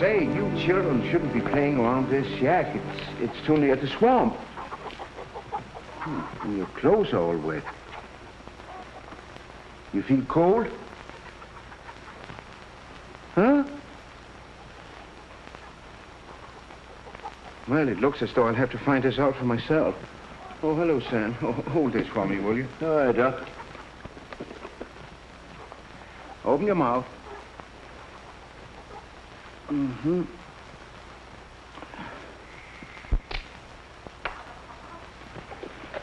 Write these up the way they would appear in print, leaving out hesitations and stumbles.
Say, you children shouldn't be playing around this shack. It's too near the swamp. And your clothes are all wet. You feel cold? Huh? Well, it looks as though I'll have to find this out for myself. Oh, hello, Sam. Oh, hold this for me, will you? All right, Doc. Open your mouth. Mm-hmm.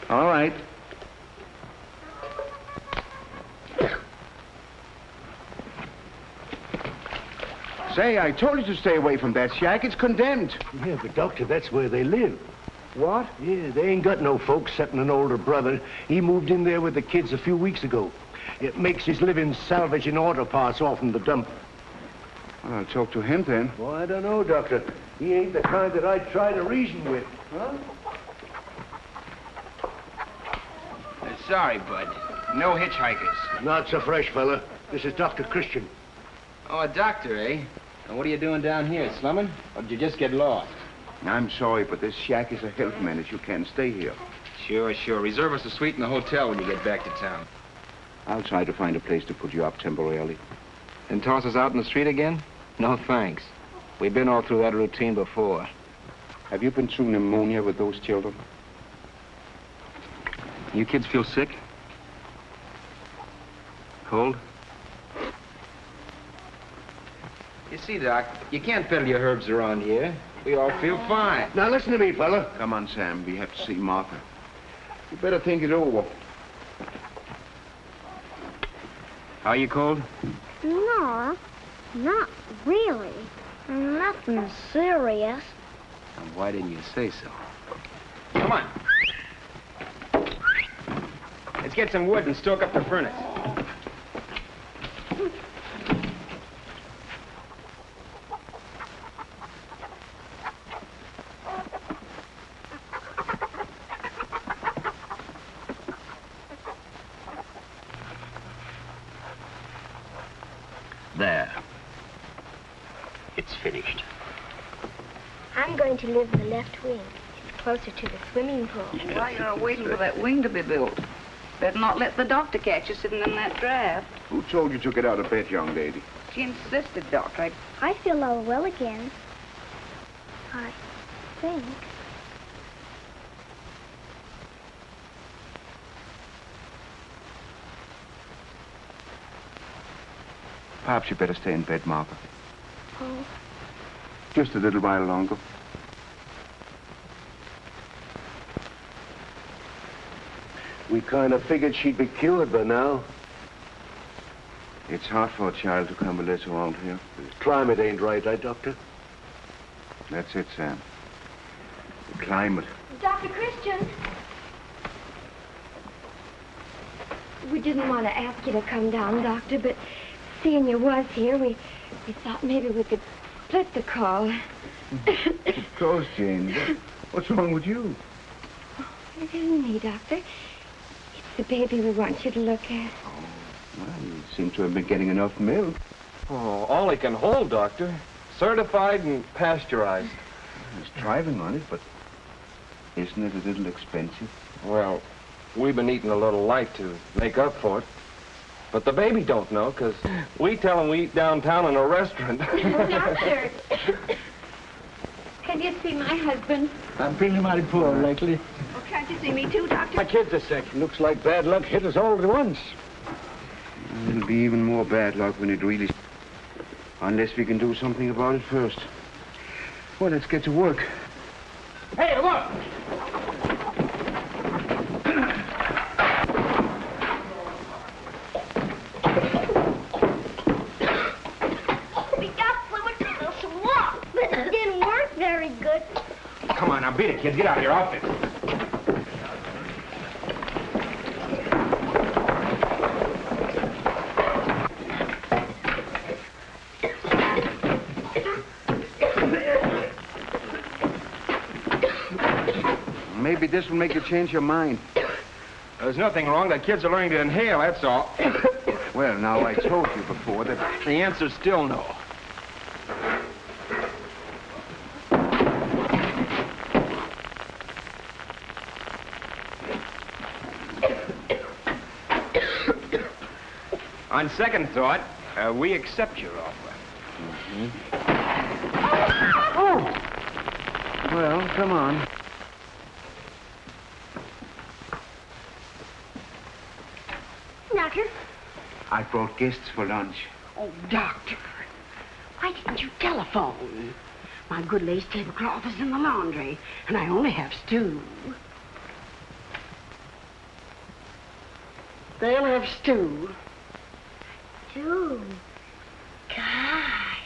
All right. Say, I told you to stay away from that shack. It's condemned. Yeah, but, Doctor, that's where they live. What? Yeah, they ain't got no folks except an older brother. He moved in there with the kids a few weeks ago. It makes his living salvaging auto parts off from the dump. Well, I'll talk to him then. Well, I don't know, Doctor. He ain't the kind that I'd try to reason with. Huh? Sorry, Bud. No hitchhikers. Not so fresh, fella. This is Dr. Christian. Oh, a doctor, eh? And what are you doing down here, slumming? Or did you just get lost? I'm sorry, but this shack is a health menace. You can't stay here. Sure, sure. Reserve us a suite in the hotel when you get back to town. I'll try to find a place to put you up temporarily. Then toss us out in the street again? No, thanks. We've been all through that routine before. Have you been through pneumonia with those children? You kids feel sick? Cold? You see, Doc, you can't peddle your herbs around here. We all feel fine. Now, listen to me, fella. Come on, Sam. We have to see Martha. You better think it over. Are you cold? No, not really. Nothing serious. And why didn't you say so? Come on. Let's get some wood and stoke up the furnace. There. It's finished. I'm going to live in the left wing. It's closer to the swimming pool. While you're waiting for that wing to be built, better not let the doctor catch you sitting in that draft. Who told you to get out of bed, young lady? She insisted, Doctor. I feel all well again. I think. Perhaps you better stay in bed, Martha. Oh. Just a little while longer. We kind of figured she'd be cured by now. It's hard for a child to convalesce around here. The climate ain't right, eh, Doctor? That's it, Sam. The climate. Dr. Christian. We didn't want to ask you to come down, Doctor, but seeing you was here, we thought maybe we could split the call. Of course, Jane. What's wrong with you? It isn't me, Doctor. It's the baby we want you to look at. Oh, well, you seem to have been getting enough milk. Oh, all he can hold, Doctor. Certified and pasteurized. He's thriving on it, but isn't it a little expensive? Well, we've been eating a little light to make up for it. But the baby don't know, because we tell him we eat downtown in a restaurant. Doctor! Can you see my husband? I'm feeling mighty poor lately. Oh, can't you see me too, Doctor? My kids are sick. Looks like bad luck hit us all at once. It'll be even more bad luck when it really... Unless we can do something about it first. Well, let's get to work. Hey, look! We got fluid to some walk, but it didn't work very good. Come on, now beat it, kids. Get out of your outfit. Maybe this will make you change your mind. There's nothing wrong. The kids are learning to inhale, that's all. Well, now, I told you before that... The answer's still no. On second thought, we accept your offer. Oh! Well, come on. Doctor? I brought guests for lunch. Oh, Doctor. Why didn't you telephone? My good lace tablecloth is in the laundry, and I only have stew. They'll have stew. Stew? Gosh.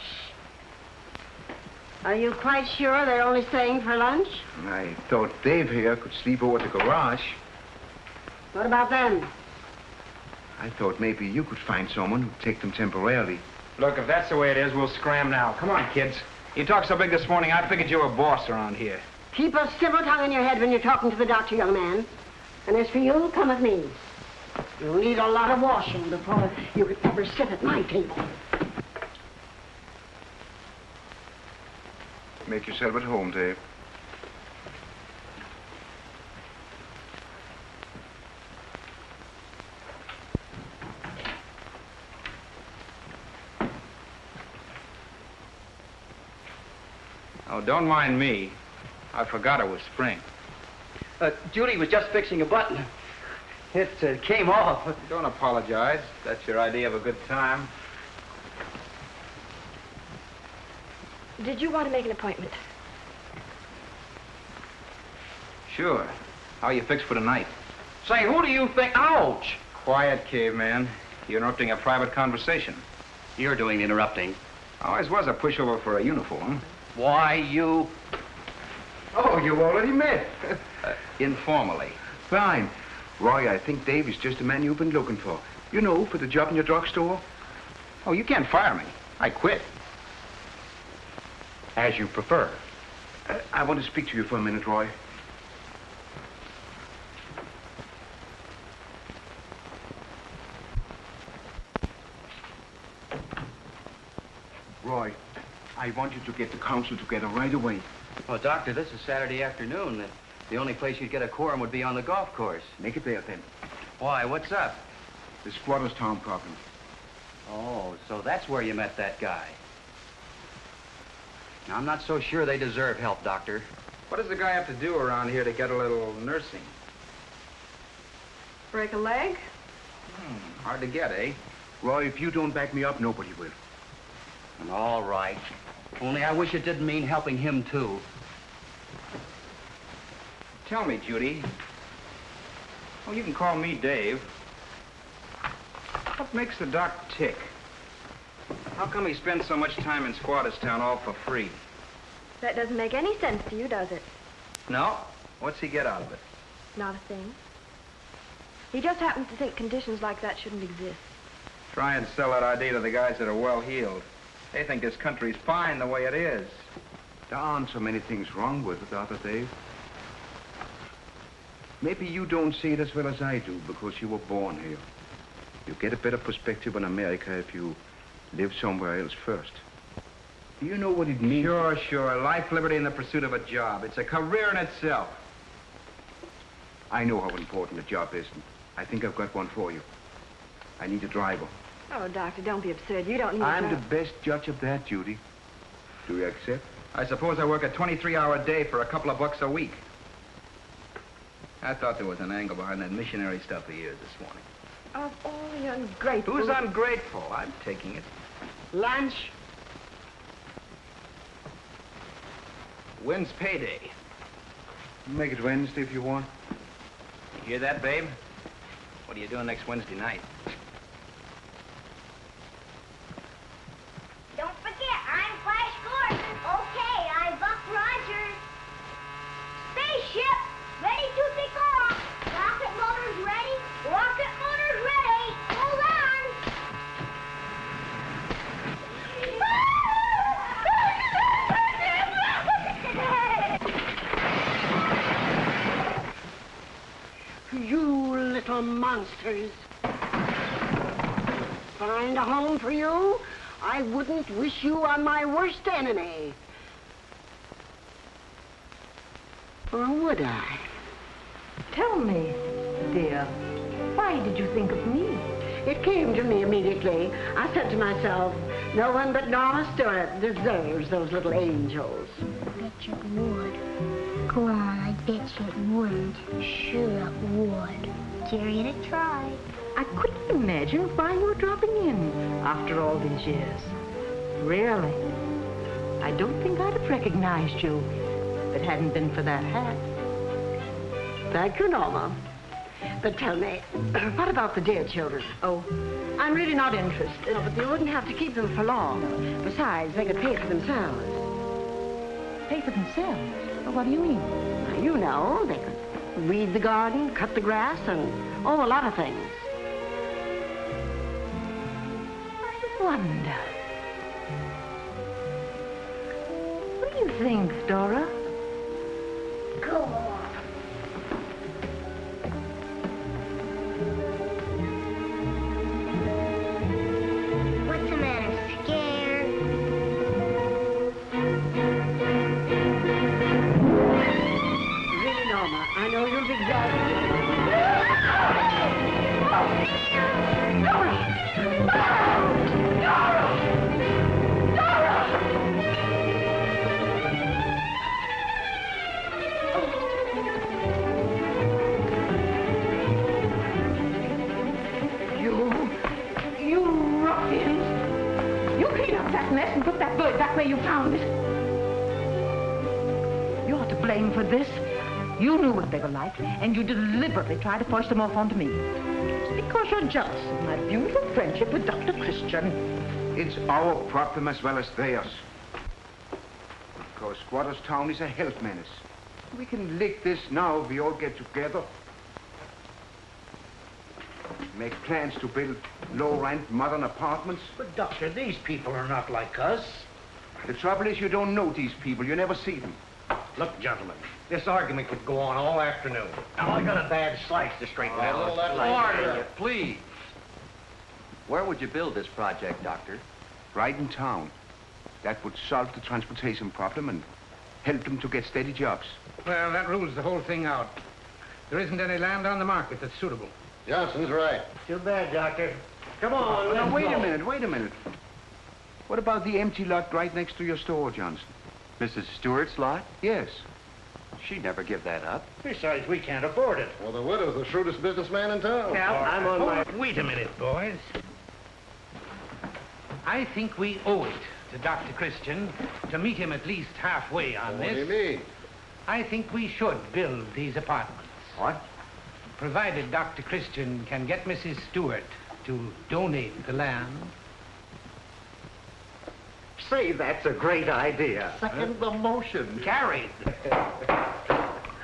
Are you quite sure they're only staying for lunch? I thought Dave here could sleep over at the garage. What about them? I thought maybe you could find someone who'd take them temporarily. Look, if that's the way it is, we'll scram now. Come on, kids. You talked so big this morning, I figured you were boss around here. Keep a civil tongue in your head when you're talking to the doctor, young man. And as for you, come with me. You'll need a lot of washing before you can ever sit at my table. Make yourself at home, Dave. Oh, don't mind me. I forgot it was spring. Judy was just fixing a button. It came off. Don't apologize. That's your idea of a good time. Did you want to make an appointment? Sure. How you fixed for tonight? Say, who do you think? Ouch! Quiet, caveman. You're interrupting a private conversation. You're doing the interrupting. Always was a pushover for a uniform. Why, you... Oh, you already met. Informally. Fine. Roy, I think Dave is just the man you've been looking for. You know, for the job in your drugstore. Oh, you can't fire me. I quit. As you prefer. I want to speak to you for a minute, Roy. Roy, I want you to get the council together right away. Well, Doctor, this is Saturday afternoon. The only place you'd get a quorum would be on the golf course. Make it there, then. Why, what's up? The Squatterstown problem. Oh, so that's where you met that guy. Now, I'm not so sure they deserve help, Doctor. What does the guy have to do around here to get a little nursing? Break a leg? Hard to get, eh? Roy, if you don't back me up, nobody will. All right. Only I wish it didn't mean helping him, too. Tell me, Judy. Oh, you can call me Dave. What makes the doc tick? How come he spends so much time in Squatterstown all for free? That doesn't make any sense to you, does it? No? What's he get out of it? Not a thing. He just happens to think conditions like that shouldn't exist. Try and sell that idea to the guys that are well-heeled. They think this country's fine the way it is. There aren't so many things wrong with it, are there, Dave? Maybe you don't see it as well as I do because you were born here. You get a better perspective on America if you live somewhere else first. Do you know what it means? Sure. Life, liberty, and the pursuit of a job. It's a career in itself. I know how important a job is, and I think I've got one for you. I need a driver. Oh, Doctor, don't be absurd. You don't need I'm to... the best judge of that, Judy. Do you accept? I suppose I work a 23-hour day for a couple of bucks a week. I thought there was an angle behind that missionary stuff of yours this morning. Of all the ungrateful... Who's ungrateful? I'm taking it. Lunch? When's payday? Make it Wednesday if you want. You hear that, babe? What are you doing next Wednesday night? Don't forget, I'm Flash Gordon. Okay, I'm Buck Rogers. Spaceship, ready to take off. Rocket motors ready. Rocket motors ready. Hold on. You little monsters. Find a home for you? I wouldn't wish you on my worst enemy. Or would I? Tell me, dear, why did you think of me? It came to me immediately. I said to myself, no one but Norma Stewart deserves those little angels. I bet you it would. Go on, I bet you it wouldn't. Sure it would. Jerry had tried. I couldn't imagine why you were dropping in after all these years. Really. I don't think I'd have recognized you if it hadn't been for that hat. Thank you, Norma. But tell me, what about the dear children? Oh, I'm really not interested. No, but you wouldn't have to keep them for long. Besides, they could pay for themselves. Pay for themselves? Well, what do you mean? Now, you know, they could weed the garden, cut the grass, and, oh, a lot of things. I wonder. What do you think, Dora? Go on. What's the matter? Scared? Really, Norma, I know you'll be glad to hear You ruffians! You clean up that mess and put that bird back where you found it. You're to blame for this. You knew what they were like, and you deliberately tried to force them off onto me. It's because you're jealous of my beautiful friendship with Dr. Christian. It's our problem as well as theirs. Because Squatterstown is a health menace. We can lick this now if we all get together. Make plans to build low-rent modern apartments. But, Doctor, these people are not like us. The trouble is you don't know these people. You never see them. Look, gentlemen, this argument could go on all afternoon. Now, I got a bad slice to straighten out. Order, please. Where would you build this project, Doctor? Right in town. That would solve the transportation problem and help them to get steady jobs. Well, that rules the whole thing out. There isn't any land on the market that's suitable. Johnson's right. Too bad, Doctor. Come on, Now, let's wait go. a minute. What about the empty lot right next to your store, Johnson? Mrs. Stewart's lot? Yes. She'd never give that up. Besides, we can't afford it. Well, the widow's the shrewdest businessman in town. Well, I'm on my... Wait a minute, boys. I think we owe it to Dr. Christian to meet him at least halfway on What this. do you mean? I think we should build these apartments. What? Provided Dr. Christian can get Mrs. Stewart to donate the land. Say, that's a great idea. Second the motion. Carried.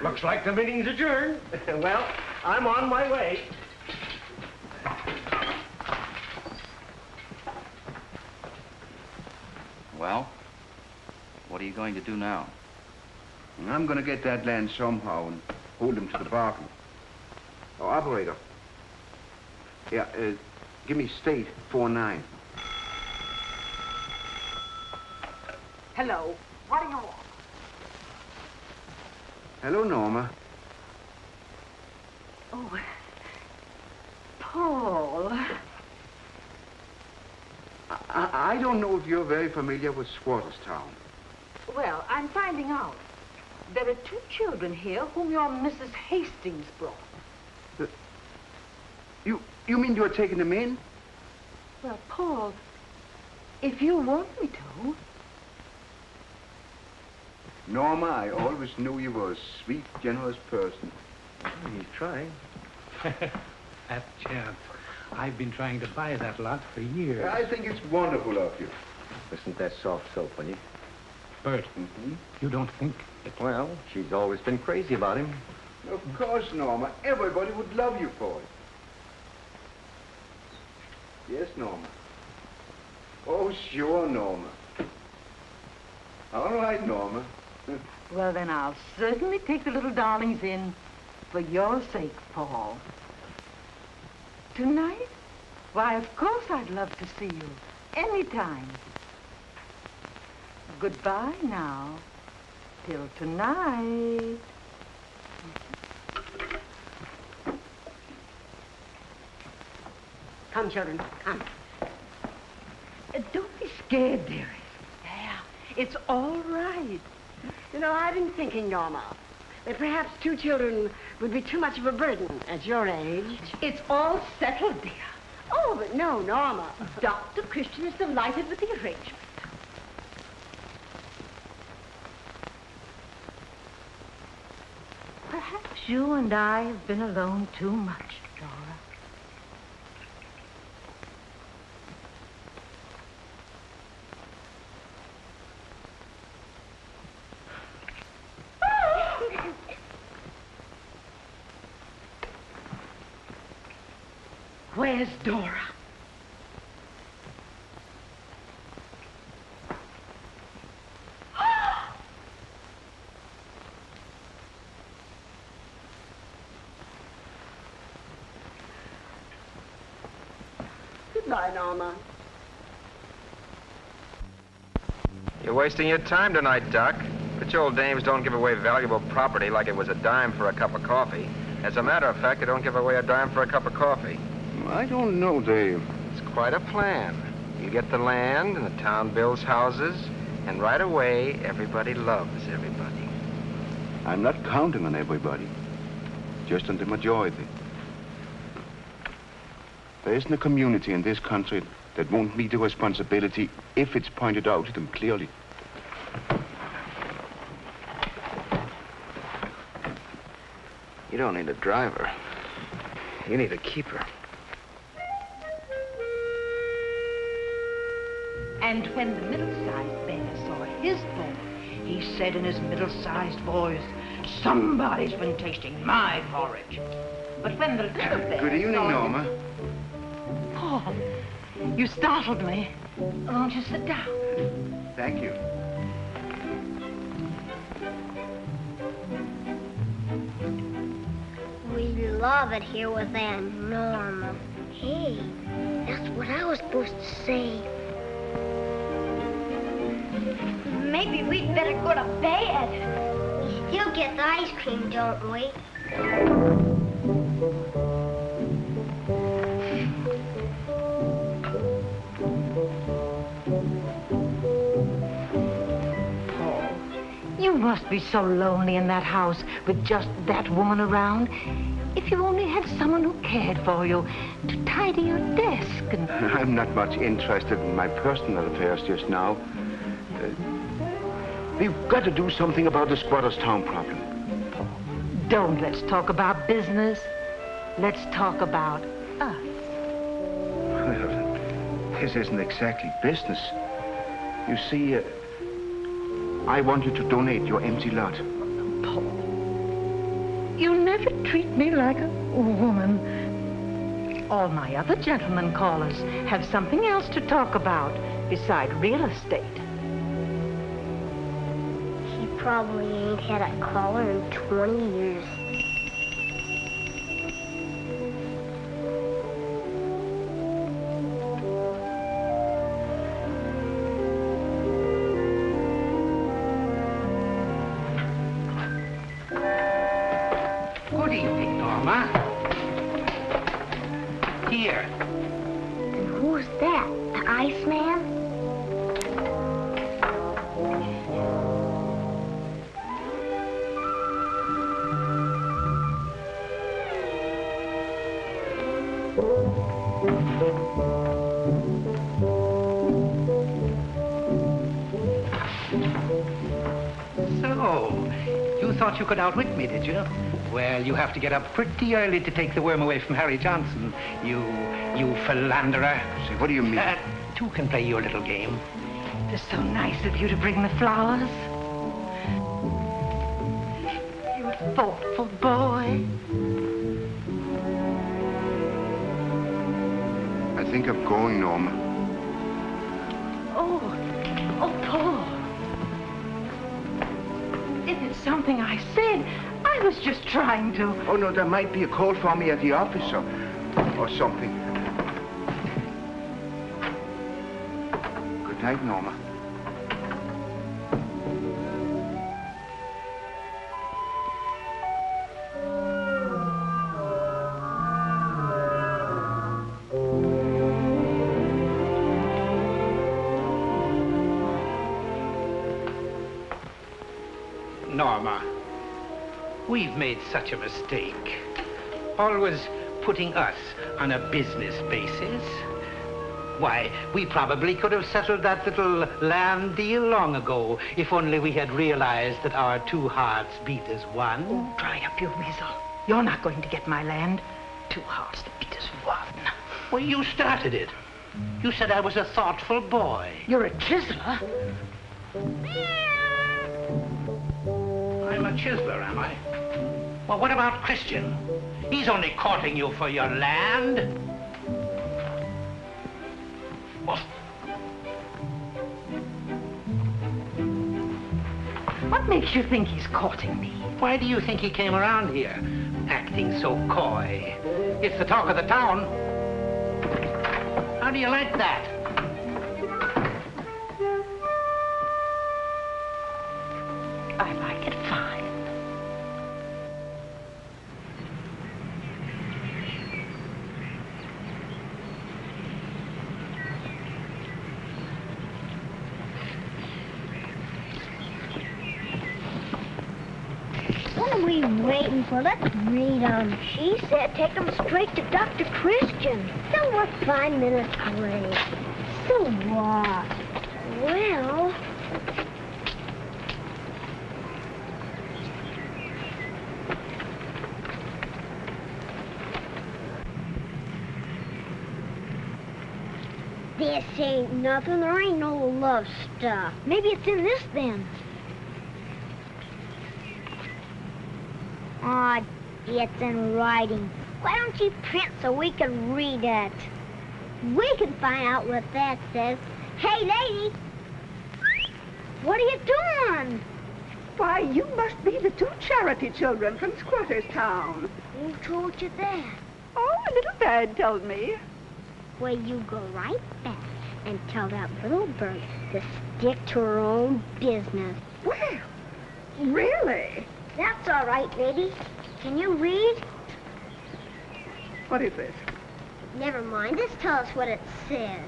Looks like the meeting's adjourned. Well, I'm on my way. Well, what are you going to do now? I'm going to get that land somehow and hold them to the bargain. Oh, operator. Yeah, give me state 49. Hello. What do you want? Hello, Norma. Oh, Paul. I don't know if you're very familiar with Squatterstown. Well, I'm finding out. There are 2 children here whom your Mrs. Hastings brought. You mean you're taking them in? Well, Paul, if you want me to. Norma, I always knew you were a sweet, generous person. He's trying. That chance. I've been trying to buy that lot for years. I think it's wonderful of you. Isn't that soft soap, will you? Bert, Mm-hmm. you don't think that... Well, she's always been crazy about him. Of course, Norma. Everybody would love you for it. Yes, Norma. Oh, sure, Norma. All right, Norma. Well, then I'll certainly take the little darlings in for your sake, Paul. Tonight? Why, of course I'd love to see you. Anytime. Goodbye now. Till tonight. Come, children, come. Don't be scared, dearest. Yeah, it's all right. You know, I've been thinking, Norma, that perhaps 2 children would be too much of a burden at your age. It's all settled, dear. Oh, but no, Norma. Dr. Christian is delighted with the arrangement. Perhaps you and I have been alone too much, Dora. Where's Dora? Goodbye, Norma. You're wasting your time tonight, Doc. Rich old dames don't give away valuable property like it was a dime for a cup of coffee. As a matter of fact, they don't give away a dime for a cup of coffee. I don't know, Dave. It's quite a plan. You get the land, and the town builds houses, and right away, everybody loves everybody. I'm not counting on everybody, just on the majority. There isn't a community in this country that won't meet the responsibility if it's pointed out to them clearly. You don't need a driver. You need a keeper. And when the middle-sized bear saw his boy, he said in his middle-sized voice, "Somebody's been tasting my porridge." But when the little bear Good evening, saw Norma. Paul, you startled me. Won't you sit down? Thank you. We love it here with Aunt Norma. Hey, that's what I was supposed to say. Maybe we'd better go to bed. We still get the ice cream, don't we? You must be so lonely in that house with just that woman around. If you only had someone who cared for you, to tidy your desk and... I'm not much interested in my personal affairs just now. We've got to do something about the Squatterstown problem. Don't let's talk about business. Let's talk about us. Well, this isn't exactly business. You see, I want you to donate your empty lot. Paul, you never treat me like a woman. All my other gentlemen callers have something else to talk about beside real estate. He probably ain't had a caller in 20 years. Good evening, Norma. Here. And who's that? The Iceman? So, you thought you could outwit me, did you? Well, you have to get up pretty early to take the worm away from Harry Johnson. You philanderer. See, what do you mean? Two can play your little game. It's so nice of you to bring the flowers. You thoughtful boy. I think I'm going, Norma. Oh, Paul. If it's something I said, I was just trying to... Oh, no, there might be a call for me at the office or something. Good night, Norma. Norma, we've made such a mistake. Always putting us on a business basis. Why, we probably could have settled that little land deal long ago, if only we had realized that our two hearts beat as one. Oh, dry up your weasel. You're not going to get my land. Two hearts that beat as one. Well, you started it. You said I was a thoughtful boy. You're a chiseler. I'm a chiseler, am I? Well, what about Christian? He's only courting you for your land. Well, what makes you think he's courting me? why do you think he came around here, acting so coy? It's the talk of the town. How do you like that? I like it fine. What are we waiting for? Let's read them. She said take them straight to Dr. Christian. So we're 5 minutes late. So what? Well... This ain't nothing. There ain't no love stuff. Maybe it's in this then. Aw, it's in writing. Why don't you print so we can read it? We can find out what that says. Hey, lady! What are you doing? Why, you must be the two charity children from Squatterstown. Who told you that? Oh, a little bird told me. Well, you go right back and tell that little bird to stick to her own business. Well, really? That's all right, lady. Can you read? What is this? Never mind. Just tell us what it says.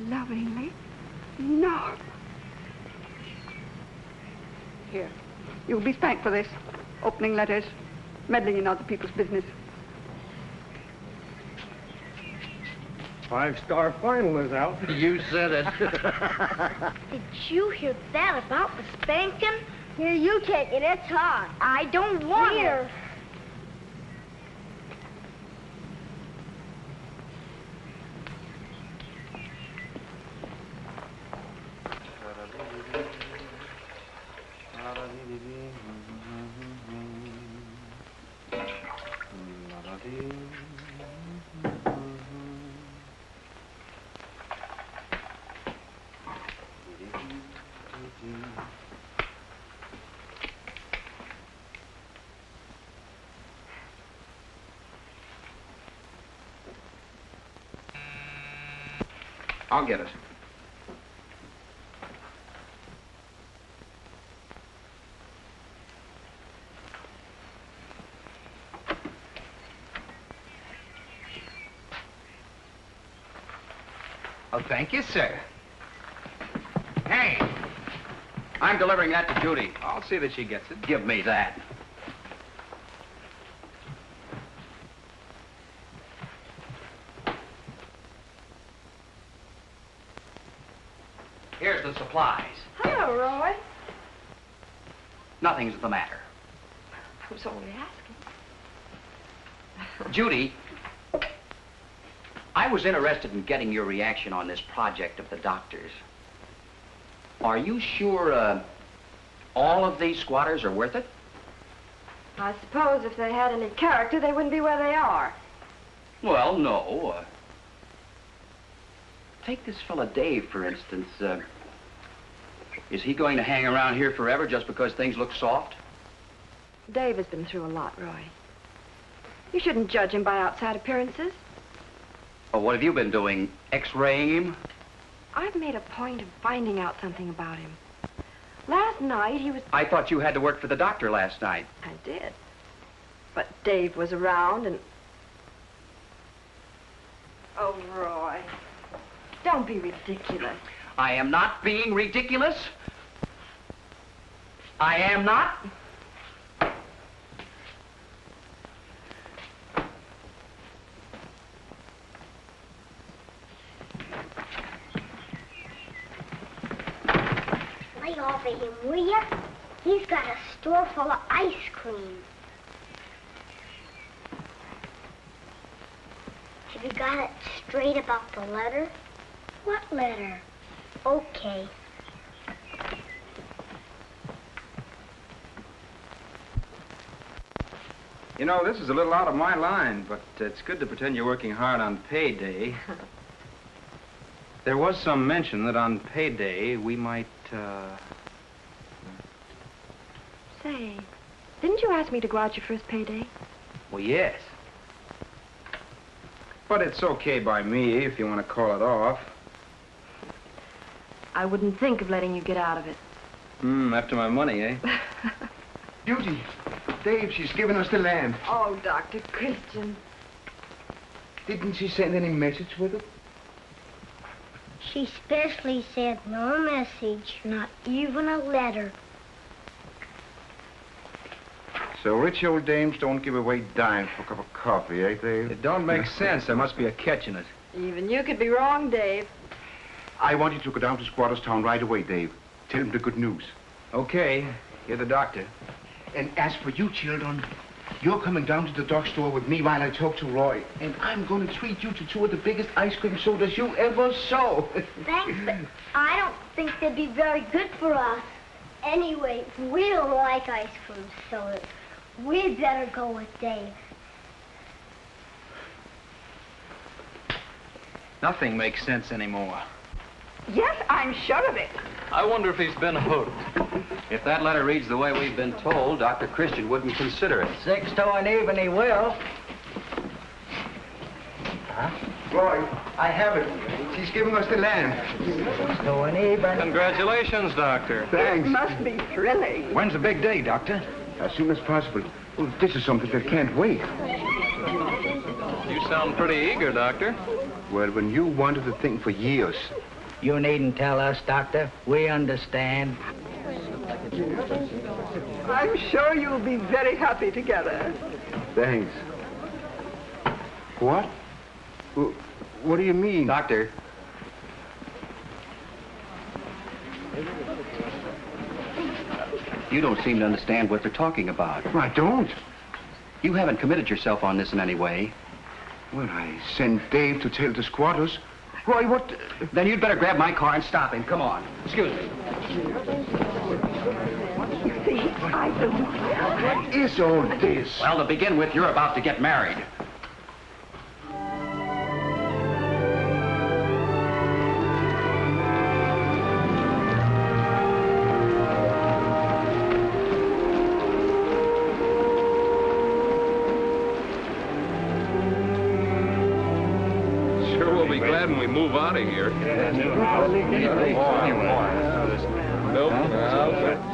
Lovingly? No. Here, you'll be spanked for this. Opening letters, meddling in other people's business. 5-star final is out. You said it. Did you hear that about the spanking? Here, you take it. It's hot. I don't want it. I'll get it. Oh, thank you, sir. Hey! I'm delivering that to Judy. I'll see that she gets it. Give me that. Here's the supplies. Hello, Roy. Nothing's the matter. I was only asking. Judy, I was interested in getting your reaction on this project of the doctor's. Are you sure all of these squatters are worth it? I suppose if they had any character, they wouldn't be where they are. Well, no. Take this fella Dave, for instance. Is he going to hang around here forever just because things look soft? Dave has been through a lot, Roy. You shouldn't judge him by outside appearances. Oh, what have you been doing? X-raying him? I've made a point of finding out something about him. night. He was... I thought you had to work for the doctor last night. I did. But Dave was around and... Oh, Roy. Don't be ridiculous. I am not being ridiculous. I am not. Lay off of him, will ya? He's got a store full of ice cream. Have you got it straight about the letter? What letter? Okay. You know, this is a little out of my line, but it's good to pretend you're working hard on payday. There was some mention that on payday we might, Say, didn't you ask me to go out your first payday? Well, yes. But it's okay by me if you want to call it off. I wouldn't think of letting you get out of it. After my money, eh? Beauty, Dave, she's given us the land. Oh, Dr. Christian. Didn't she send any message with it? She specially said no message, not even a letter. So rich old dames don't give away dimes for a cup of coffee, eh, Dave? It don't make sense. There must be a catch in it. Even you could be wrong, Dave. I want you to go down to Squatterstown right away, Dave. Tell him the good news. Okay, you're the doctor. And as for you, children, you're coming down to the drugstore with me while I talk to Roy. And I'm going to treat you to 2 of the biggest ice cream sodas you ever saw. Thanks, but I don't think they'd be very good for us. Anyway, we don't like ice cream sodas. We'd better go with Dave. Nothing makes sense anymore. Yes, I'm sure of it. I wonder if he's been hooked. If that letter reads the way we've been told, Dr. Christian wouldn't consider it. 6 to an even, he will. Roy, I have it. She's giving us the land. 6 to an even. Congratulations, Doctor. Thanks. It must be thrilling. When's the big day, Doctor? As soon as possible. Well, this is something that can't wait. You sound pretty eager, Doctor. Well, when you wanted the thing for years. You needn't tell us, Doctor. We understand. I'm sure you'll be very happy together. Thanks. What? What do you mean? Doctor. You don't seem to understand what they're talking about. I don't. You haven't committed yourself on this in any way. Well, I sent Dave to tell the squatters. Roy, what? Then you'd better grab my car and stop him. Come on. Excuse me. You see, I don't. What is all this? Well, to begin with, you're about to get married. When we move out of here. Nope.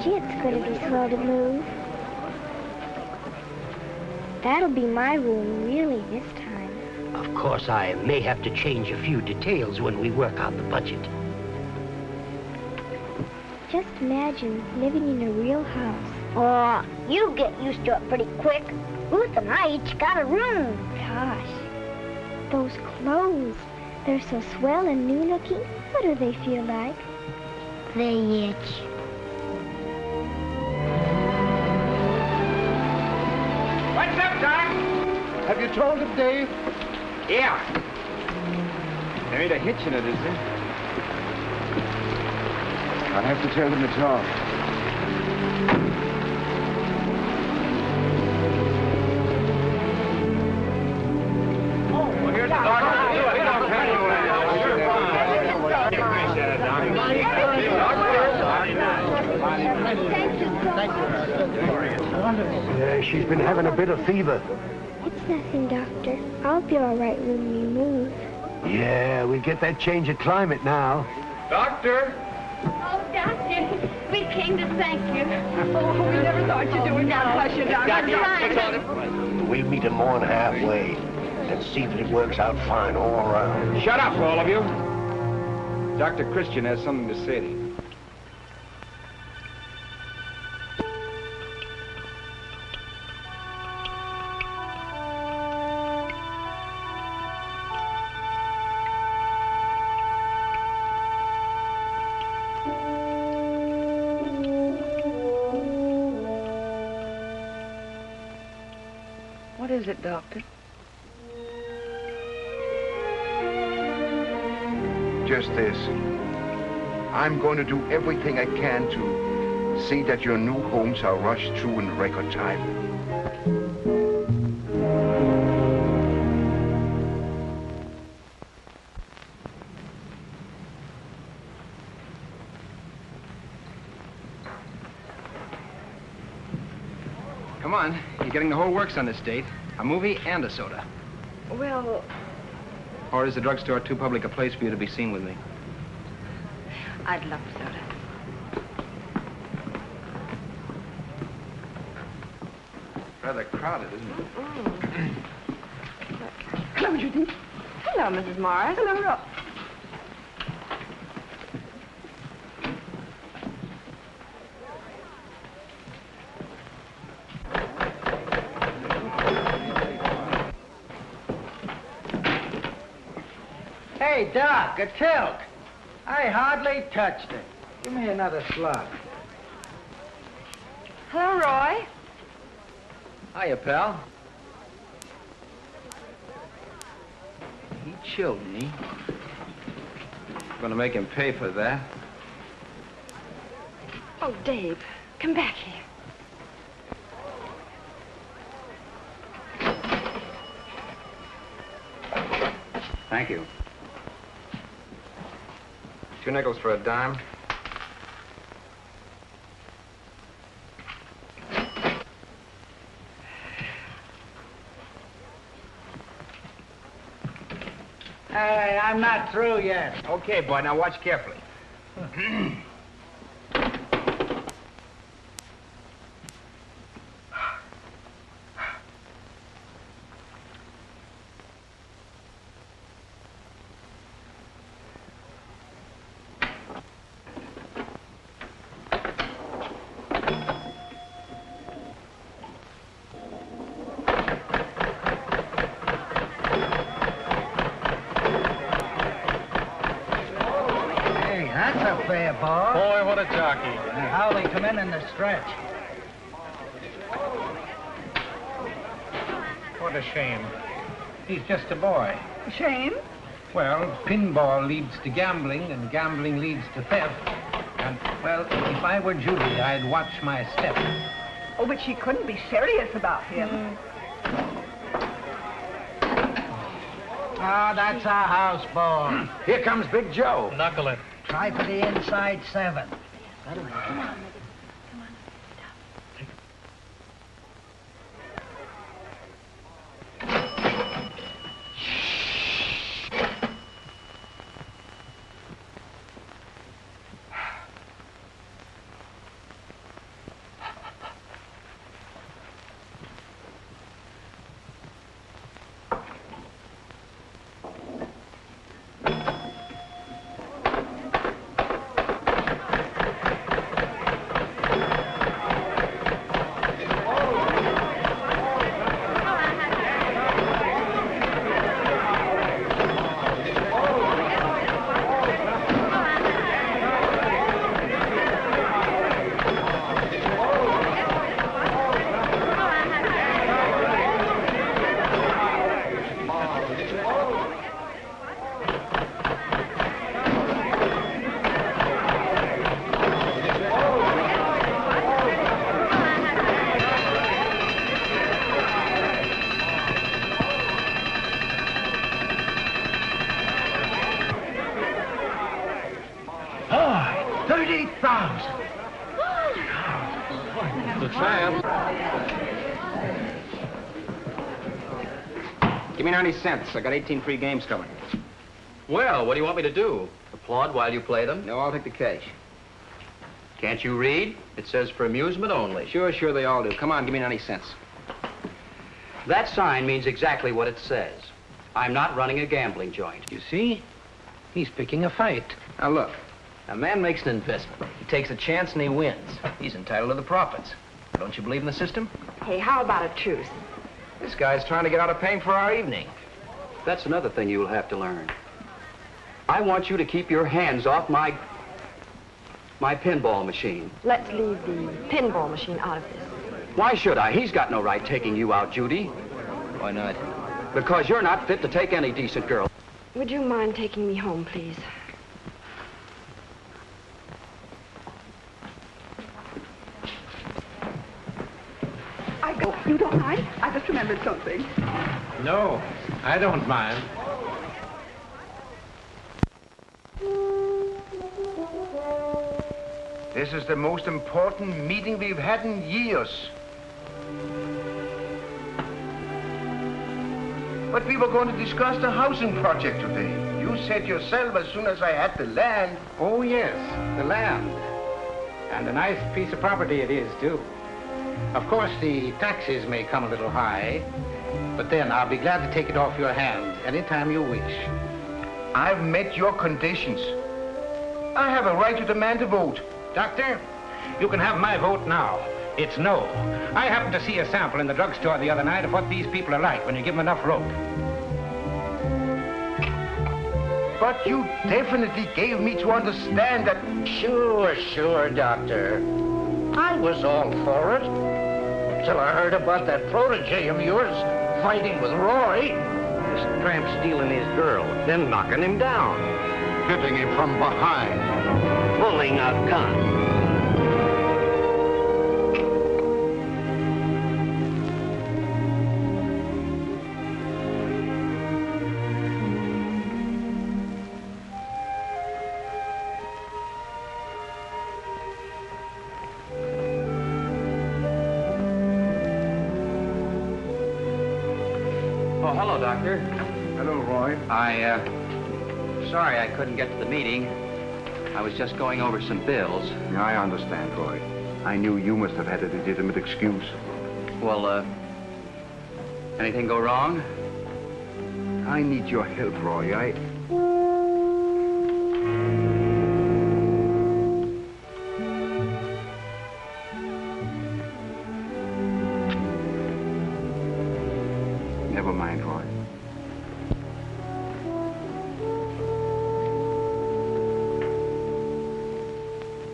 Gee, it's going to be slow to move. That'll be my room, really, this time. Of course, I may have to change a few details when we work out the budget. Just imagine living in a real house. Oh, you'll get used to it pretty quick. Ruth and I each got a room. Gosh, those clothes. They're so swell and new looking. What do they feel like? They itch. What's up, Doc? Have you told him, Dave? Yeah. There ain't a hitch in it, is there? I have to tell them it's all. Well, here's the doctor. We don't have to. She's been having a bit of fever. It's nothing, Doctor. I'll be all right when we move. Yeah, we get that change of climate now. Doctor! Oh, Doctor, we came to thank you. Oh, we never thought you'd do it. Now, hush it down. We'll meet him more than halfway and see that it works out fine all around. Shut up, all of you. Dr. Christian has something to say to you. What is it, Doctor? Just this. I'm going to do everything I can to see that your new homes are rushed through in record time. Come on. You're getting the whole works on this date. A movie and a soda. Well, Or is the drugstore too public a place for you to be seen with me? I'd love soda. Rather crowded, isn't it? hello, Judy. Hello, Mrs. Morris. Hello, Ro. Hey, Doc, a tilt. I hardly touched it. Give me another slug. Hello, Roy. Hiya, pal. He chilled me. Gonna make him pay for that. Oh, Dave, come back here. Thank you. 2 nickels for a dime. Hey, I'm not through yet. Okay, boy, now watch carefully. That's a fair ball. Boy, what a jockey. How they come in the stretch. What a shame. He's just a boy. Shame? Well, pinball leads to gambling, and gambling leads to theft. And, well, if I were Judy, I'd watch my step. Oh, but she couldn't be serious about him. Ah, that's our house ball. Here comes Big Joe. Knuckle it. Try for the inside 7. Come on. The champ. Give me 90 cents. I got 18 free games coming. Well, what do you want me to do? Applaud while you play them? No, I'll take the cash. Can't you read? It says for amusement only. Sure, they all do. Come on, give me 90 cents. That sign means exactly what it says. I'm not running a gambling joint. You see? He's picking a fight. Now look, a man makes an investment. He takes a chance and he wins. He's entitled to the profits. Don't you believe in the system? Hey, how about a truce? This guy's trying to get out of paying for our evening. That's another thing you'll have to learn. I want you to keep your hands off my pinball machine. Let's leave the pinball machine out of this. Why should I? He's got no right taking you out, Judy. Why not? Because you're not fit to take any decent girl. Would you mind taking me home, please? I go. You don't mind? I just remembered something. No, I don't mind. This is the most important meeting we've had in years. But we were going to discuss the housing project today. You said yourself as soon as I had the land. Oh, yes, the land. And a nice piece of property it is, too. Of course, the taxes may come a little high, but then I'll be glad to take it off your hands anytime you wish. I've met your conditions. I have a right to demand a vote. Doctor, you can have my vote now. It's no. I happened to see a sample in the drugstore the other night of what these people are like when you give them enough rope. But you definitely gave me to understand that... Sure, Doctor. I was all for it. Till I heard about that protege of yours fighting with Roy. This tramp stealing his girl, then knocking him down. Hitting him from behind. Pulling a gun. Oh, hello, Doctor. Hello, Roy. Sorry I couldn't get to the meeting. I was just going over some bills. Yeah, I understand, Roy. I knew you must have had a legitimate excuse. Well, anything go wrong? I need your help, Roy. Never mind, Roy.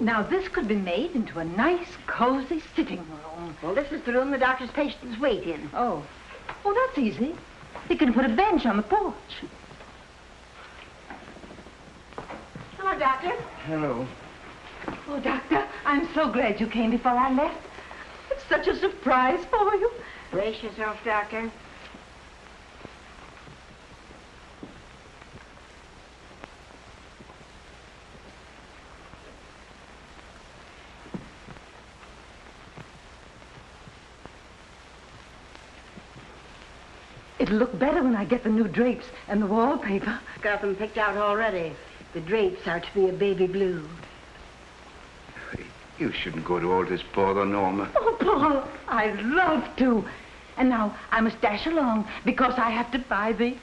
Now, this could be made into a nice, cozy sitting room. Well, this is the room the doctor's patients wait in. Oh, that's easy. You can put a bench on the porch. Hello, Doctor. Hello. Oh, Doctor, I'm so glad you came before I left. It's such a surprise for you. Brace yourself, Doctor. It'll look better when I get the new drapes and the wallpaper. Got them picked out already. The drapes are to be a baby blue. You shouldn't go to all this bother, Norma. Oh, Paul, I'd love to. And now I must dash along because I have to buy the...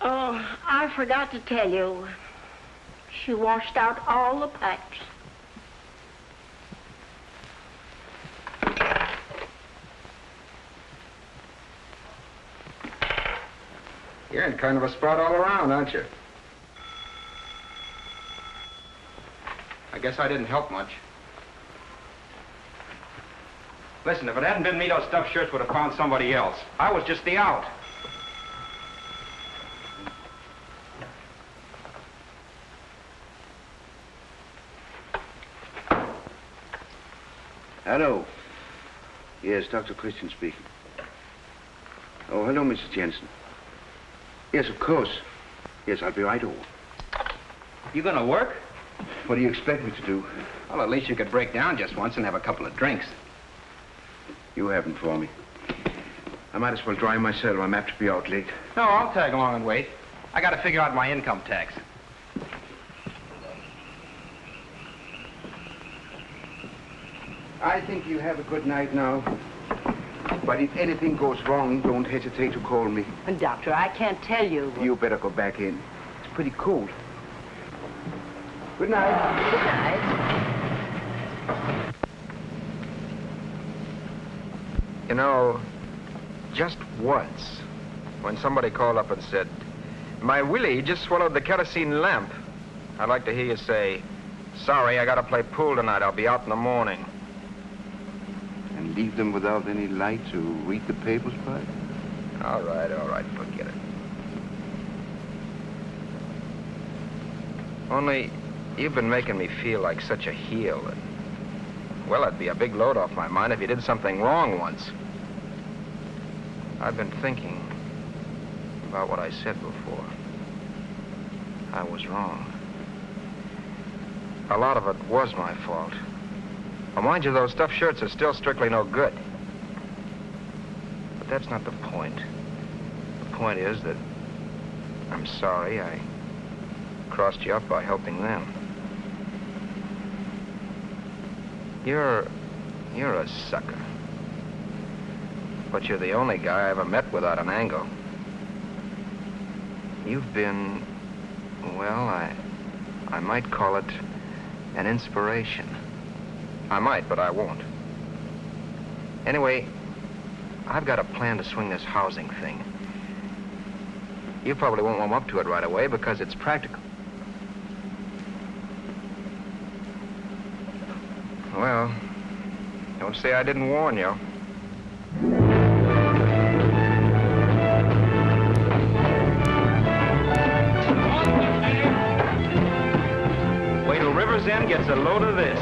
Oh, I forgot to tell you. She washed out all the pipes. You're in kind of a spot all around, aren't you? I guess I didn't help much. Listen, if it hadn't been me, those stuffed shirts would have found somebody else. I was just the out. Hello. Yes, Dr. Christian speaking. Oh, hello, Mrs. Jensen. Yes, of course. Yes, I'll be right over. You gonna work? What do you expect me to do? Well, at least you could break down just once and have a couple of drinks. You haven't for me. I might as well drive myself. I'm apt to be out late. No, I'll tag along and wait. I gotta figure out my income tax. I think you have a good night now. But if anything goes wrong, don't hesitate to call me. And Doctor, I can't tell you. You better go back in. It's pretty cold. Good night. Good night. You know, just once, when somebody called up and said, "My Willie just swallowed the kerosene lamp," I'd like to hear you say, "Sorry, I gotta play pool tonight. I'll be out in the morning." And leave them without any light to read the papers by? All right, forget it. Only, you've been making me feel like such a heel that, well, it'd be a big load off my mind if you did something wrong once. I've been thinking about what I said before. I was wrong. A lot of it was my fault. Well, mind you, those stuffed shirts are still strictly no good. But that's not the point. The point is that I'm sorry I crossed you up by helping them. You're a sucker. But you're the only guy I ever met without an angle. You've been, well, I might call it an inspiration. I might, but I won't. Anyway, I've got a plan to swing this housing thing. You probably won't warm up to it right away because it's practical. Well, don't say I didn't warn you. Wait till River's End gets a load of this.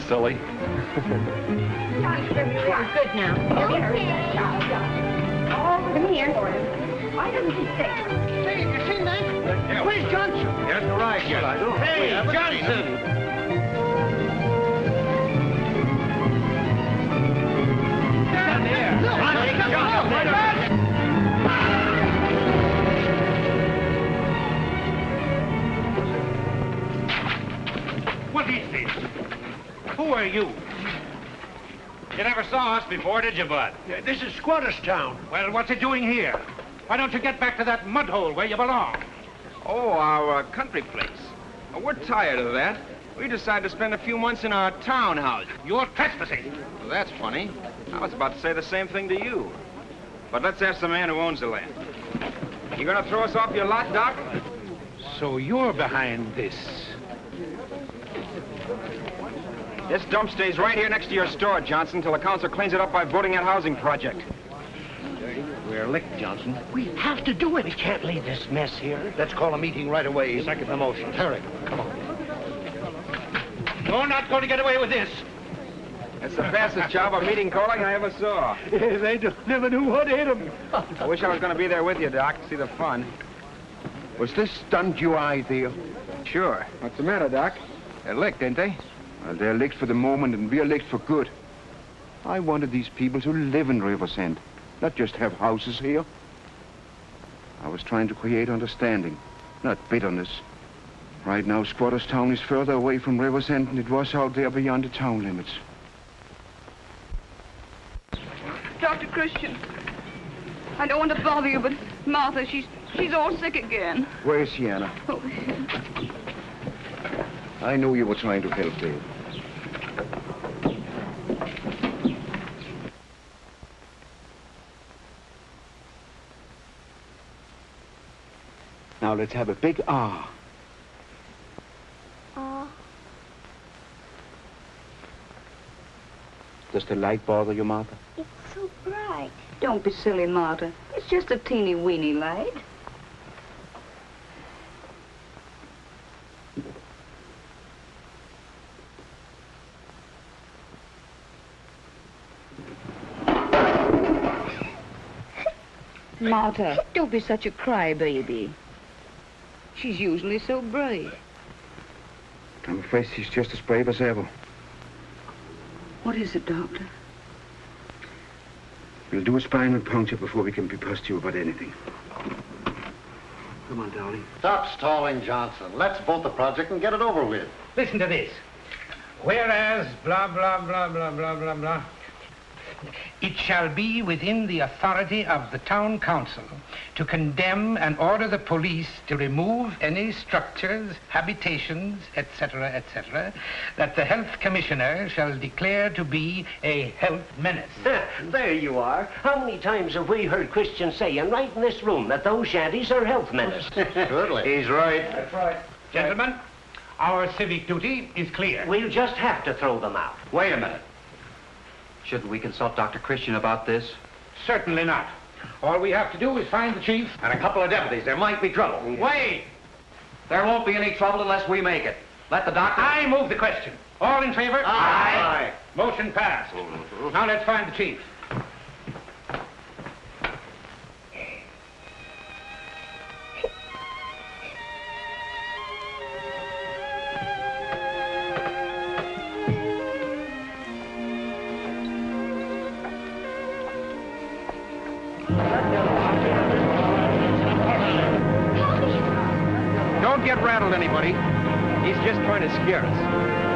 Silly. We're good now. Oh, come here. Why doesn't he stay? Hey, you seen that? Where's Johnson? Yes, right, yes. I do. Hey, Johnson! Down there. What is this? Who are you? You never saw us before, did you, Bud? This is Squatterstown. Well, what's it doing here? Why don't you get back to that mud hole where you belong? Oh, our country place. We're tired of that. We decided to spend a few months in our townhouse. You're trespassing. Well, that's funny. I was about to say the same thing to you. But let's ask the man who owns the land. You gonna throw us off your lot, Doc? So you're behind this. This dump stays right here next to your store, Johnson, till the council cleans it up by voting that housing project. We're licked, Johnson. We have to do it. We can't leave this mess here. Let's call a meeting right away. Second the motion. Hurry, come on. You're not going to get away with this. It's the fastest job of meeting calling I ever saw. They never knew what hit them. I wish I was going to be there with you, Doc, to see the fun. Was this stunt your idea? Sure. What's the matter, Doc? They're licked, ain't they? Well, they're licked for the moment, and we're licked for good. I wanted these people to live in Riversend, not just have houses here. I was trying to create understanding, not bitterness. Right now, Squatterstown is further away from Riversend than it was out there beyond the town limits. Dr. Christian, I don't want to bother you, but Martha, she's all sick again. Where's Sienna? Oh. I knew you were trying to help, Dave. Now let's have a big ah. Ah. Does the light bother you, Martha? It's so bright. Don't be silly, Martha. It's just a teeny weeny light. Martha, don't be such a crybaby. She's usually so brave. I'm afraid she's just as brave as ever. What is it, Doctor? We'll do a spinal puncture before we can be positive about anything. Come on, darling. Stop stalling, Johnson. Let's vote the project and get it over with. Listen to this. Whereas, blah, blah, blah, blah, blah, blah, blah. It shall be within the authority of the town council to condemn and order the police to remove any structures, habitations, etc., that the health commissioner shall declare to be a health menace. There you are. How many times have we heard Christians saying right in this room that those shanties are health menace? Surely. He's right. That's right. Gentlemen, our civic duty is clear. We'll just have to throw them out. Wait a minute. Shouldn't we consult Dr. Christian about this? Certainly not. All we have to do is find the chief And a couple of deputies. There might be trouble. Wait! There won't be any trouble unless we make it. Let the doctor... I move the question. All in favor? Aye. Motion passed. Now let's find the chief. Don't get rattled, anybody. He's just trying to scare us.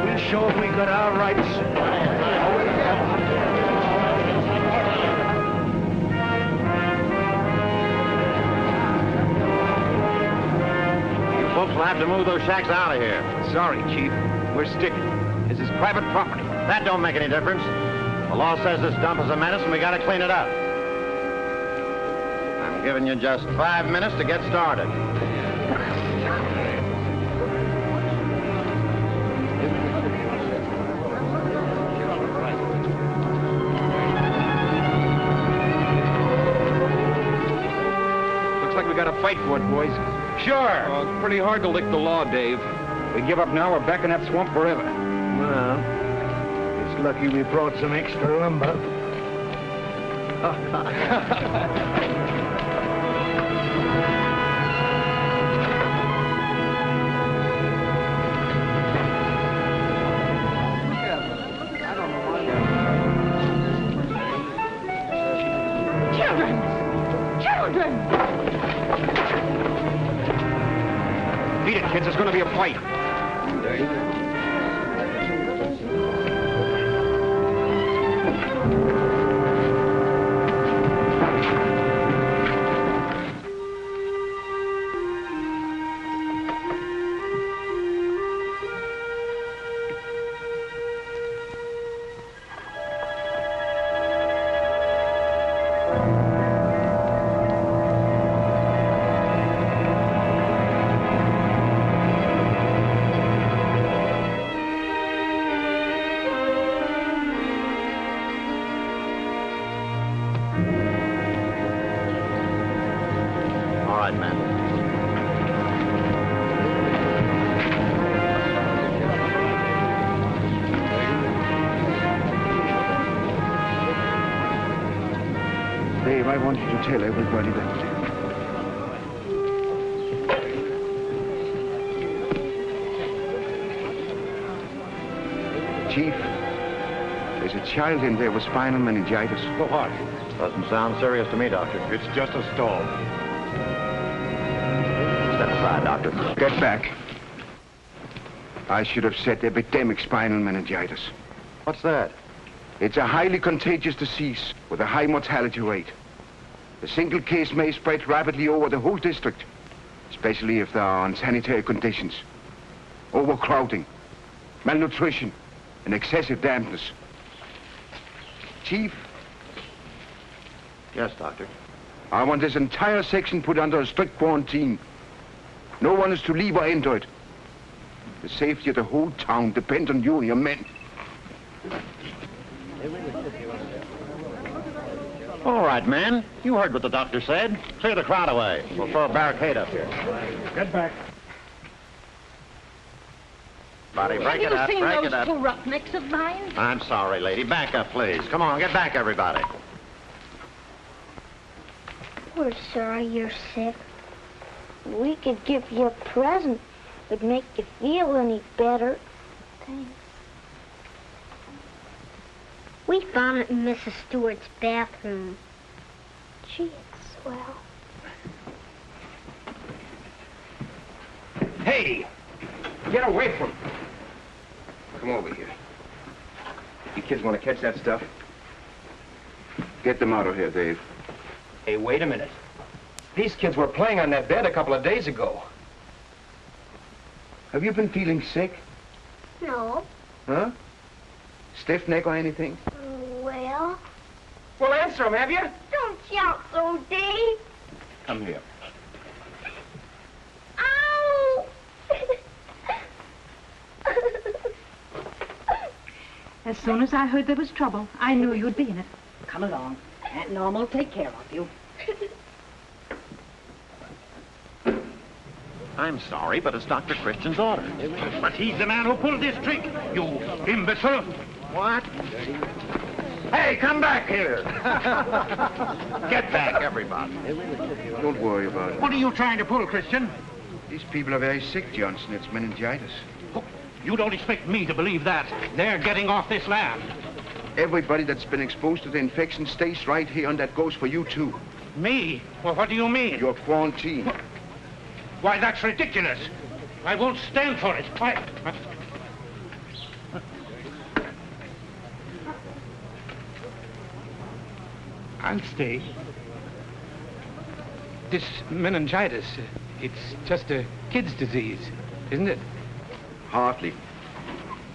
We'll show him we got our rights. You folks will have to move those shacks out of here. Sorry, Chief. We're sticking. This is private property. That don't make any difference. The law says this dump is a menace and we gotta clean it up. I'm giving you just 5 minutes to get started. Looks like we got to fight for it, boys. Sure. Well, it's pretty hard to lick the law, Dave. We give up now, we're back in that swamp forever. Well, it's lucky we brought some extra lumber. Children! Beat it, kids. It's going to be a fight. All right, man. Dave, I want you to tell everybody that... Chief, There's a child in there with spinal meningitis. For what? Doesn't sound serious to me, Doctor. It's just a stall. Step aside, Doctor. Get back. I should have said epidemic spinal meningitis. What's that? It's a highly contagious disease with a high mortality rate. A single case may spread rapidly over the whole district, especially if there are unsanitary conditions, overcrowding, malnutrition, and excessive dampness. Chief? Yes, Doctor. I want this entire section put under a strict quarantine. No one is to leave or enter it. The safety of the whole town depends on you and your men. All right, man. You heard what the doctor said. Clear the crowd away. We'll throw a barricade up here. Get back. Buddy, break it up, break it up. Have you seen those two roughnecks of mine? I'm sorry, lady. Back up, please. Come on, get back, everybody. We're sorry you're sick. We could give you a present. It'd make you feel any better. Thanks. We found it in Mrs. Stewart's bathroom. Gee, it's swell. Hey! Get away from me. Come over here. You kids want to catch that stuff? Get them out of here, Dave. Hey, wait a minute. These kids were playing on that bed a couple of days ago. Have you been feeling sick? No. Huh? Stiff neck or anything? Well... Well, answer them, have you? Don't shout so, Dave. Come here. Ow! As soon as I heard there was trouble, I knew you'd be in it. Come along. Aunt Norma will take care of you. I'm sorry, but it's Dr. Christian's order. But he's the man who pulled this trick, you imbecile. What? Hey, come back here. Get back, everybody. Don't worry about it. What are you trying to pull, Christian? These people are very sick, Johnson. It's meningitis. Oh, you don't expect me to believe that. They're getting off this land. Everybody that's been exposed to the infection stays right here, and that goes for you, too. Me? Well, what do you mean? You're quarantined. Why, that's ridiculous. I won't stand for it. Why? I'll stay. This meningitis, it's just a kid's disease, isn't it? Hardly.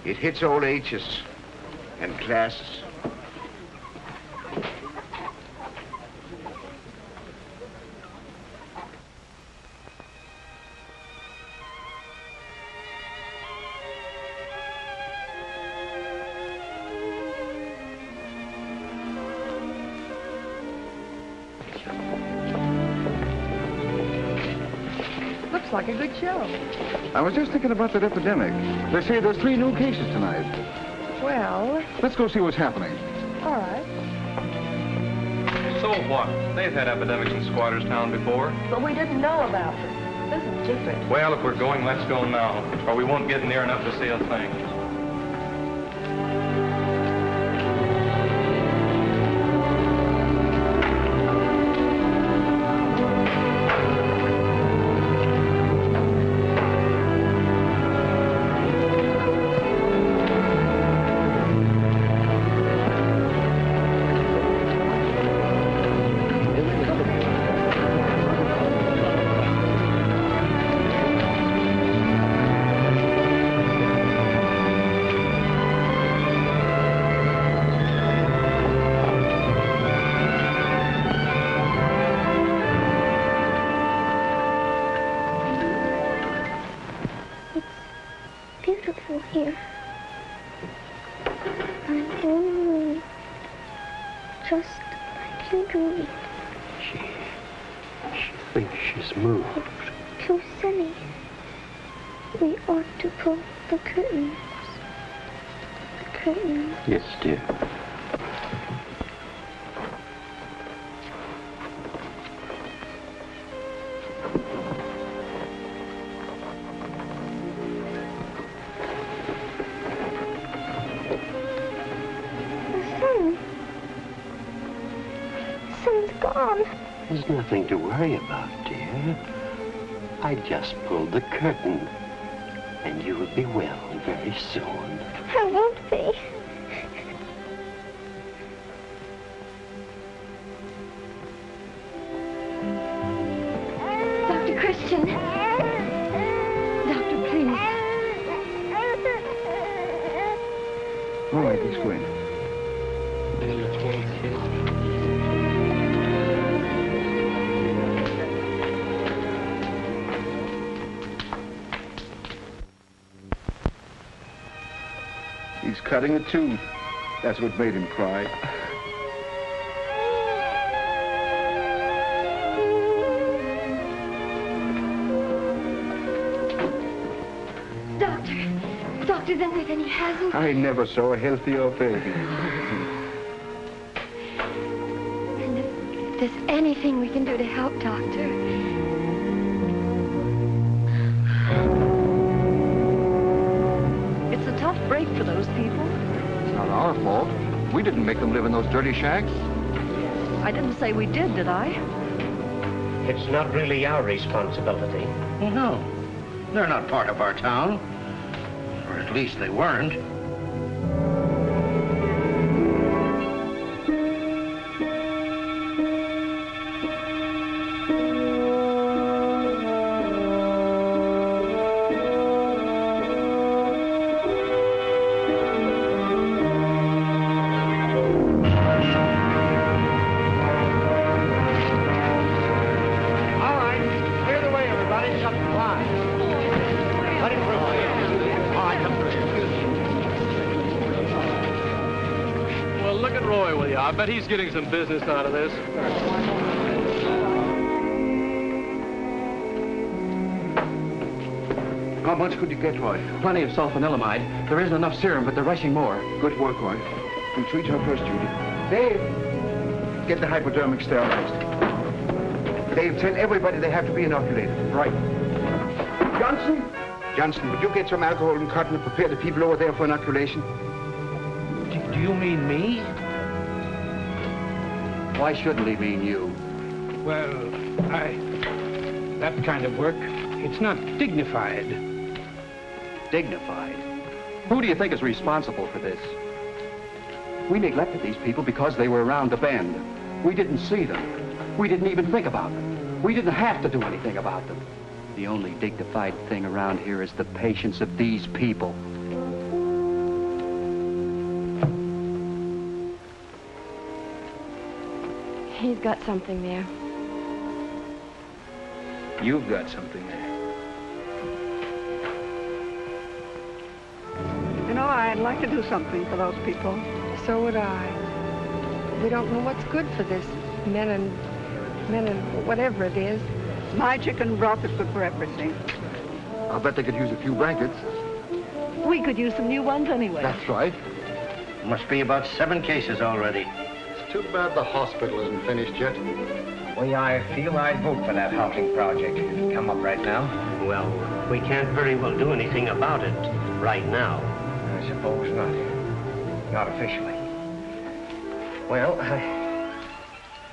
It hits all ages and classes. Looks like a good show. I was just thinking about that epidemic. They say there's 3 new cases tonight. Well, Let's go see what's happening. all right. So what? They've had epidemics in Squatterstown before. But we didn't know about them. This is different. Well, if we're going, let's go now, or we won't get near enough to see a thing. Beautiful here. My own room. Just like you dreamed. She thinks she's moved. It's too silly. We ought to pull the curtains. The curtains. Yes, dear. gone. There's nothing to worry about, dear. I just pulled the curtain. And you will be well very soon. I won't be. Dr. Christian. Doctor, please. All right, let's go in. He's cutting a tooth. That's what made him cry. Doctor, then he hasn't. I never saw a healthier baby. And if there's anything we can do to help, Doctor. It's a tough break for those people. It's not our fault. We didn't make them live in those dirty shacks. I didn't say we did I? It's not really our responsibility. Well, no. They're not part of our town. Or at least they weren't. I bet he's getting some business out of this. How much could you get, Roy? Plenty of sulfanilamide. There isn't enough serum, but they're rushing more. Good work, Roy. We'll treat her first, Judy. Dave, get the hypodermic sterilized. Dave, tell everybody they have to be inoculated. Right. Johnson, would you get some alcohol and cotton and prepare the people over there for inoculation? Do you mean me? Why shouldn't he mean you? Well, that kind of work, it's not dignified. Dignified? Who do you think is responsible for this? We neglected these people because they were around the bend. We didn't see them. We didn't even think about them. We didn't have to do anything about them. The only dignified thing around here is the patience of these people. He's got something there. You've got something there. You know, I'd like to do something for those people. So would I. We don't know what's good for this men and whatever it is. My chicken broth is good for everything. I'll bet they could use a few blankets. We could use some new ones anyway. That's right. Must be about 7 cases already. It's too bad the hospital isn't finished yet. Well, I feel I'd vote for that housing project if it come up right now. Well, we can't very well do anything about it right now. I suppose not. Not officially. Well,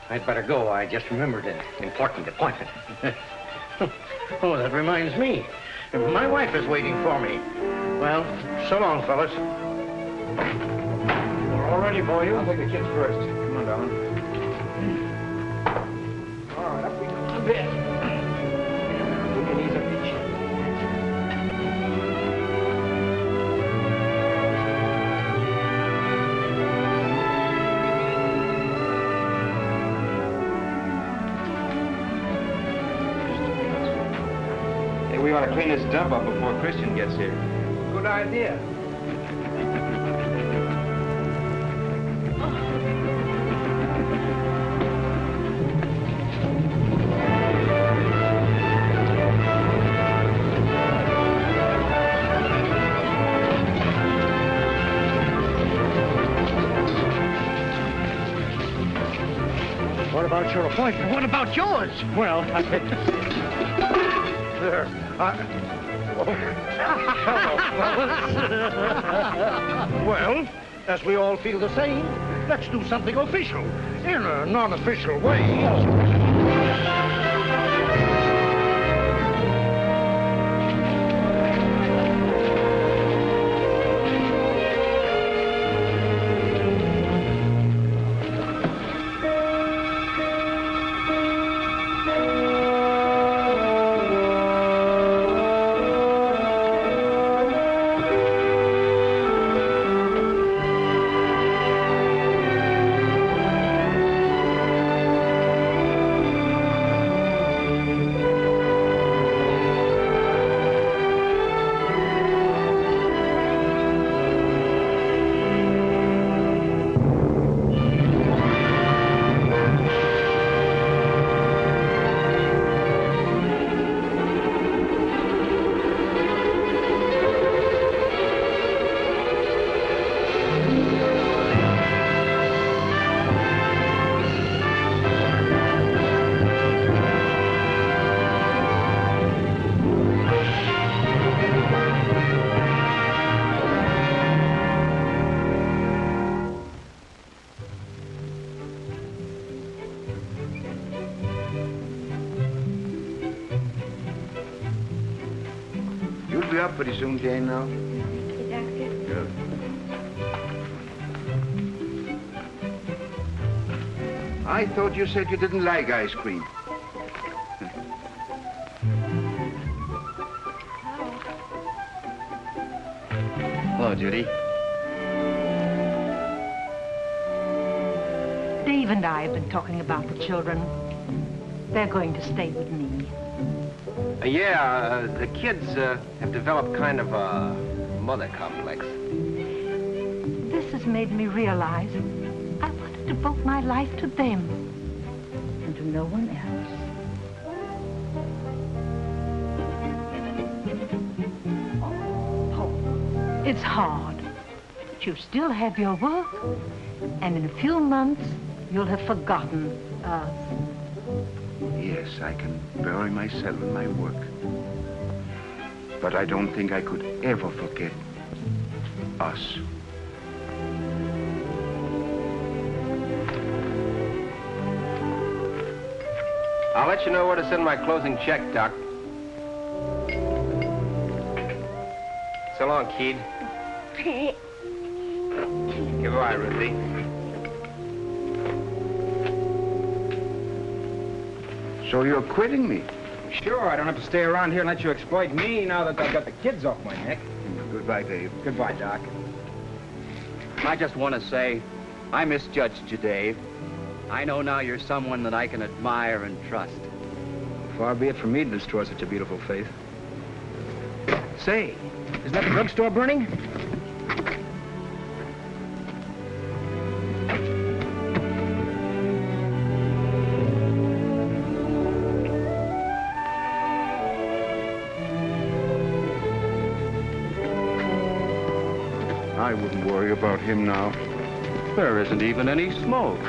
I'd better go. I just remembered an important appointment. Oh, that reminds me. My wife is waiting for me. Well, so long, fellas. We're all ready for you. I'll take the kids first. Come on, darling. All right, up we go to bed. Put your knees up your chin. Hey, we ought to clean this dump up before Christian gets here. Good idea. What about your appointment? What about yours? Well, There. Hello, fellas. Well, As we all feel the same, let's do something official in a non-official way. You'll be up pretty soon, Jane, now. Thank you, Doctor. Good. I thought you said you didn't like ice cream. Hello, Judy. Dave and I have been talking about the children. They're going to stay with me. The kids have developed kind of a mother complex. This has made me realize I want to devote my life to them and to no one else. It's hard, but you still have your work, and in a few months, you'll have forgotten us. Yes, I can bury myself in my work. But I don't think I could ever forget us. I'll let you know where to send my closing check, Doc. So long, Keed. Goodbye, Ruthie. So you're quitting me? Sure, I don't have to stay around here and let you exploit me now that I've got the kids off my neck. Goodbye, Dave. Goodbye, Doc. I just want to say, I misjudged you, Dave. I know now you're someone that I can admire and trust. Far be it from me to destroy such a beautiful faith. Say, isn't that the drugstore burning? I wouldn't worry about him now. There isn't even any smoke.